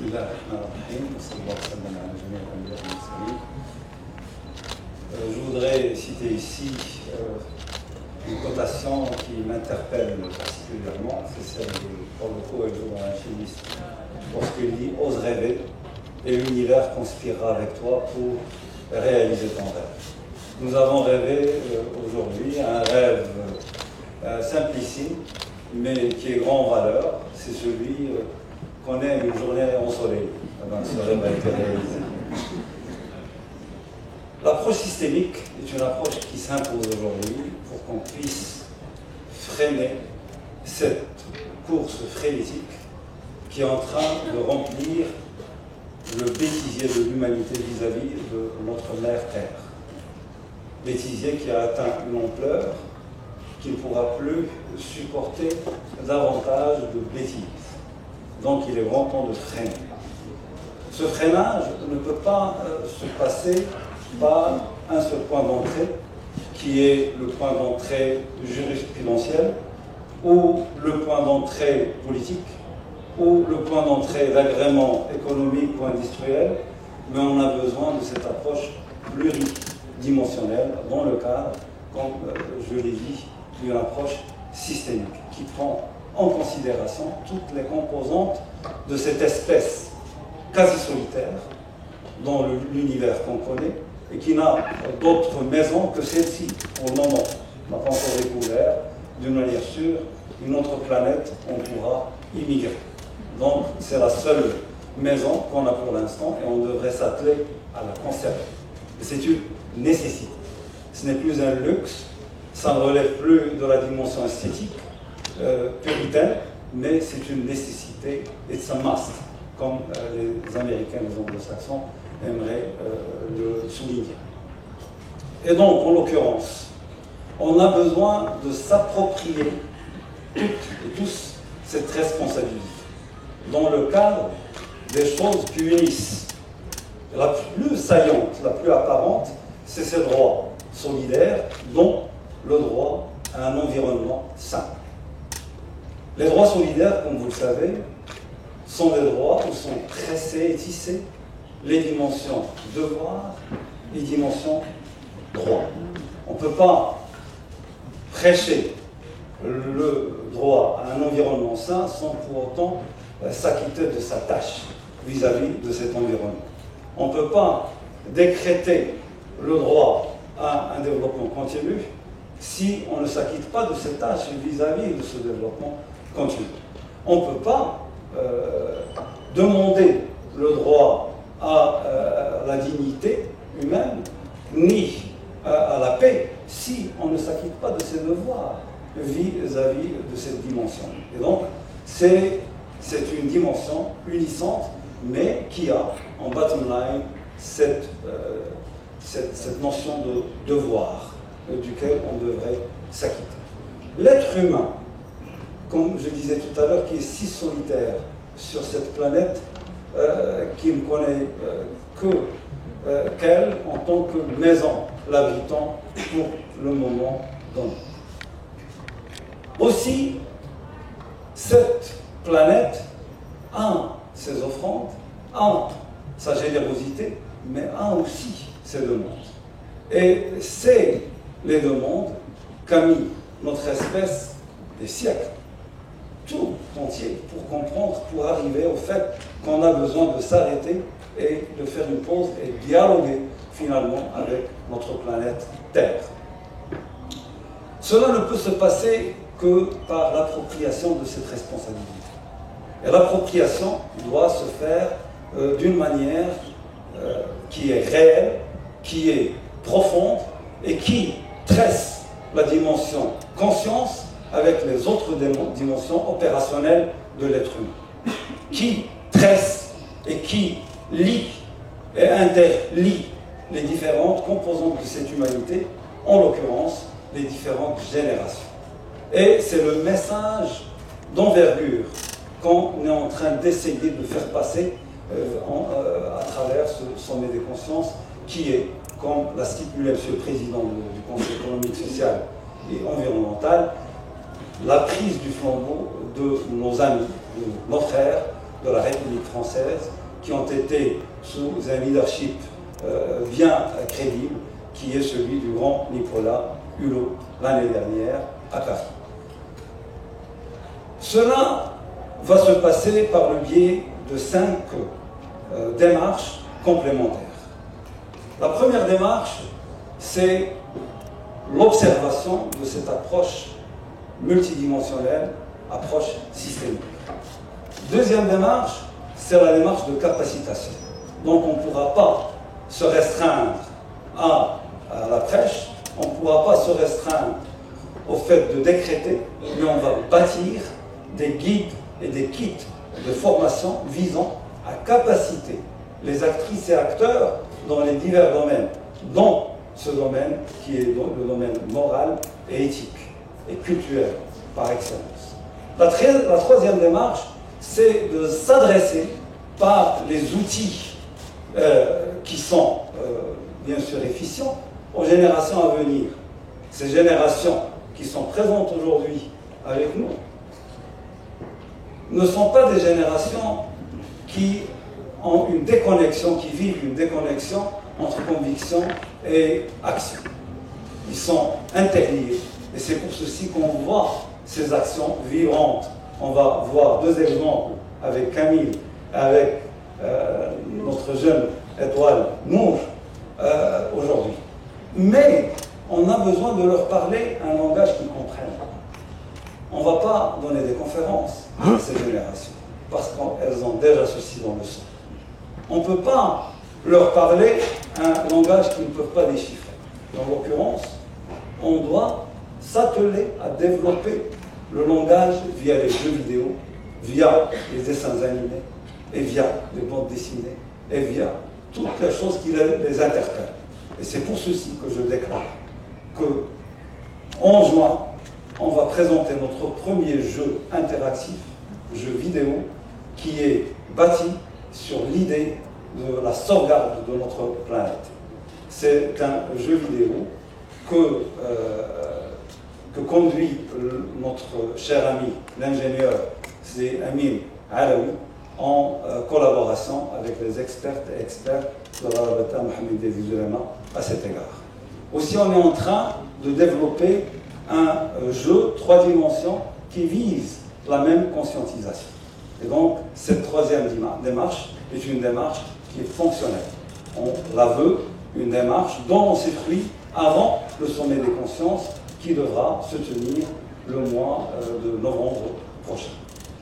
الله الرحمن الرحيم وصلى الله وسلم على جميع الأنبياء والمرسلين. Je voudrais citer ici une cotation qui m'interpelle particulièrement, c'est celle de Paulo Coelho dans l'Alchimiste, lorsqu'il dit « Ose rêver et l'univers conspirera avec toi pour réaliser ton rêve ». Nous avons rêvé aujourd'hui un rêve simplicime, mais qui est grand en valeur, c'est celui qu'on ait une journée ensoleillée. Ce rêve a été réalisé. L'approche systémique est une approche qui s'impose aujourd'hui pour qu'on puisse freiner cette course frénétique qui est en train de remplir le bêtisier de l'humanité vis-à-vis de notre mère Terre. Bêtisier qui a atteint une ampleur qui ne pourra plus supporter davantage de bêtises. Donc il est grand temps de freiner. Ce freinage ne peut pas se passer par un seul point d'entrée, qui est le point d'entrée jurisprudentiel, ou le point d'entrée politique, ou le point d'entrée d'agrément économique ou industriel, mais on a besoin de cette approche pluridimensionnelle dans le cadre, comme je l'ai dit, d'une approche systémique qui prend en considération toutes les composantes de cette espèce quasi solitaire dans l'univers qu'on connaît et qui n'a d'autre maison que celle-ci pour le moment. On n'a pas encore découvert d'une manière sûre une autre planète où on pourra immigrer. Donc c'est la seule maison qu'on a pour l'instant et on devrait s'atteler à la conserver. C'est une nécessité. Ce n'est plus un luxe, ça ne relève plus de la dimension esthétique puritaine, mais c'est une nécessité, it's a must, comme les Américains, les Anglo-Saxons aimeraient le souligner. Et donc, en l'occurrence, on a besoin de s'approprier toutes et tous cette responsabilité dans le cadre des choses qui unissent. La plus saillante, la plus apparente, c'est ces droits solidaires, dont le droit à un environnement sain. Les droits solidaires, comme vous le savez, sont des droits où sont tressés et tissés les dimensions devoir et dimensions droit. On ne peut pas prêcher le droit à un environnement sain sans pour autant s'acquitter de sa tâche vis-à-vis de cet environnement. On ne peut pas décréter le droit à un développement continu si on ne s'acquitte pas de cette tâche vis-à-vis de ce développement continu. On ne peut pas demander le droit à la dignité humaine ni à la paix si on ne s'acquitte pas de ses devoirs vis-à-vis de cette dimension. Et donc, c'est une dimension unissante, mais qui a en bottom line cette notion de devoir duquel on devrait s'acquitter. L'être humain, comme je disais tout à l'heure, qui est si solitaire sur cette planète, qui ne connaît qu'elle en tant que maison l'habitant pour le moment donné. Aussi, cette planète a ses offrandes, a sa générosité, mais a aussi ses demandes. Et c'est les demandes qu'a mis notre espèce des siècles, tout entier, pour comprendre, pour arriver au fait qu'on a besoin de s'arrêter et de faire une pause et dialoguer finalement avec notre planète Terre. Cela ne peut se passer que par l'appropriation de cette responsabilité. Et l'appropriation doit se faire d'une manière qui est réelle, qui est profonde et qui tresse la dimension conscience avec les autres dimensions opérationnelles de l'être humain, qui tresse et qui lie et interlie les différentes composantes de cette humanité, en l'occurrence les différentes générations. Et c'est le message d'envergure qu'on est en train d'essayer de faire passer à travers ce sommet des consciences qui est, comme l'a stipulé M. le Président du Conseil économique, social et environnemental, la prise du flambeau de nos amis, de nos frères, de la République française qui ont été sous un leadership bien crédible, qui est celui du grand Nicolas Hulot l'année dernière à Paris. Cela va se passer par le biais de 5 démarches complémentaires. La première démarche, c'est l'observation de cette approche multidimensionnelle, approche systémique. Deuxième démarche, c'est la démarche de capacitation. Donc on ne pourra pas se restreindre à la prêche, on ne pourra pas se restreindre au fait de décréter, mais on va bâtir des guides et des kits de formation visant à capaciter les actrices et acteurs dans les divers domaines, dont ce domaine qui est le domaine moral et éthique et culturel par excellence. La troisième démarche, c'est de s'adresser par les outils qui sont bien sûr efficients aux générations à venir. Ces générations qui sont présentes aujourd'hui avec nous ne sont pas des générations qui ont une déconnexion, qui vivent une déconnexion entre conviction et action. Ils sont interliés et c'est pour ceci qu'on voit ces actions vibrantes. On va voir 2 exemples avec Camille, avec notre jeune étoile Nour aujourd'hui. Mais on a besoin de leur parler un langage qu'ils comprennent. On ne va pas donner des conférences à ces générations parce qu'elles ont déjà ceci dans le sang. On ne peut pas leur parler un langage qu'ils ne peuvent pas déchiffrer. Dans l'occurrence, on doit s'atteler à développer le langage via les jeux vidéo, via les dessins animés, et via les bandes dessinées, et via toutes les choses qui les interpellent. Et c'est pour ceci que je déclare que, en juin, on va présenter notre premier jeu interactif, jeu vidéo, qui est bâti sur l'idée de la sauvegarde de notre planète. C'est un jeu vidéo que conduit notre cher ami, l'ingénieur, c'est Amin Alaoui, en collaboration avec les expertes et experts de la Rabata Mohamed Zulema à cet égard. Aussi, on est en train de développer un jeu 3 dimensions qui vise la même conscientisation. Et donc, cette troisième démarche est une démarche qui est fonctionnelle. On la veut, une démarche dont on s'effruit avant le sommet des consciences qui devra se tenir le mois de novembre prochain.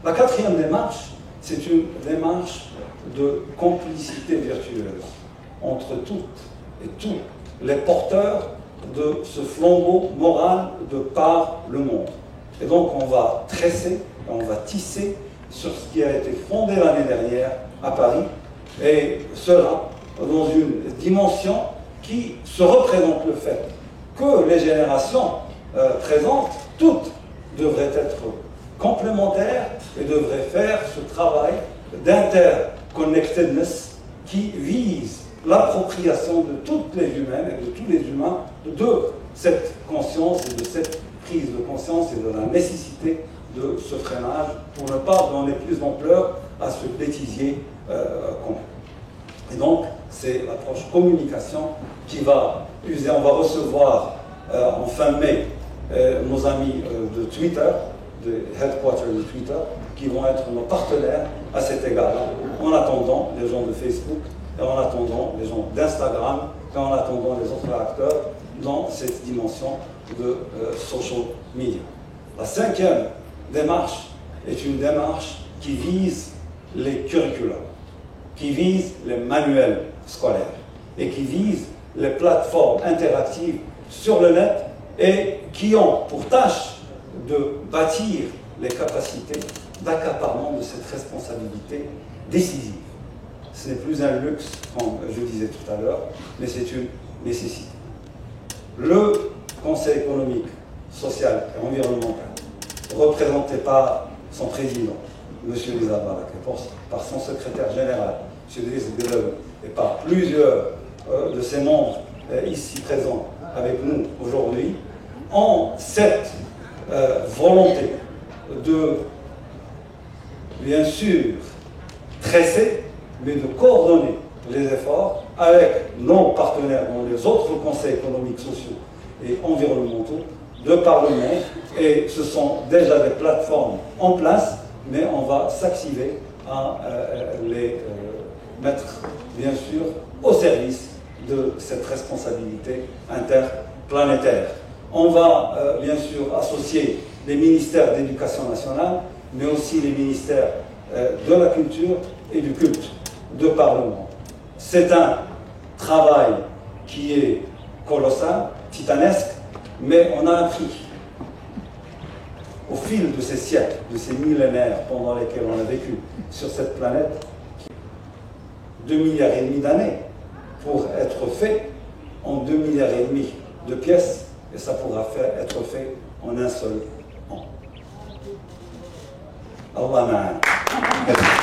La quatrième démarche, c'est une démarche de complicité vertueuse entre toutes et tous les porteurs de ce flambeau moral de par le monde. Et donc on va tresser, on va tisser sur ce qui a été fondé l'année dernière à Paris, et cela dans une dimension qui se représente le fait que les générations présentes, toutes, devraient être complémentaires et devraient faire ce travail d'interconnectedness qui vise l'appropriation de toutes les humaines et de tous les humains de cette conscience et de cette prise de conscience et de la nécessité de ce freinage pour ne pas donner plus d'ampleur à ce bêtisier commun. Et donc, c'est l'approche communication qui va user. On va recevoir en fin mai nos amis de Twitter, de Headquarter de Twitter, qui vont être nos partenaires à cet égard-là, en attendant les gens de Facebook, et en attendant les gens d'Instagram, et en attendant les autres acteurs dans cette dimension de social media. La cinquième démarche est une démarche qui vise les curricula, qui vise les manuels scolaires et qui vise les plateformes interactives sur le net et qui ont pour tâche de bâtir les capacités d'accaparement de cette responsabilité décisive. Ce n'est plus un luxe, comme je disais tout à l'heure, mais c'est une nécessité. Le Conseil économique, social et environnemental, représenté par son président, M. Lisa Barak, par son secrétaire général, M. Driss Deleuze, et par plusieurs de ses membres ici présents avec nous aujourd'hui, ont cette volonté de, bien sûr, presser, mais de coordonner les efforts avec nos partenaires dans les autres conseils économiques, sociaux et environnementaux de par le monde. Et ce sont déjà des plateformes en place, mais on va s'activer à les mettre, bien sûr, au service de cette responsabilité interplanétaire. On va, bien sûr, associer les ministères d'éducation nationale, mais aussi les ministères de la culture et du culte de par le monde. C'est un travail qui est colossal, titanesque, mais on a appris au fil de ces siècles, de ces millénaires pendant lesquels on a vécu sur cette planète, 2,5 milliards d'années pour être fait en 2,5 milliards de pièces, et ça pourra être fait en un seul an. Allah ma'an.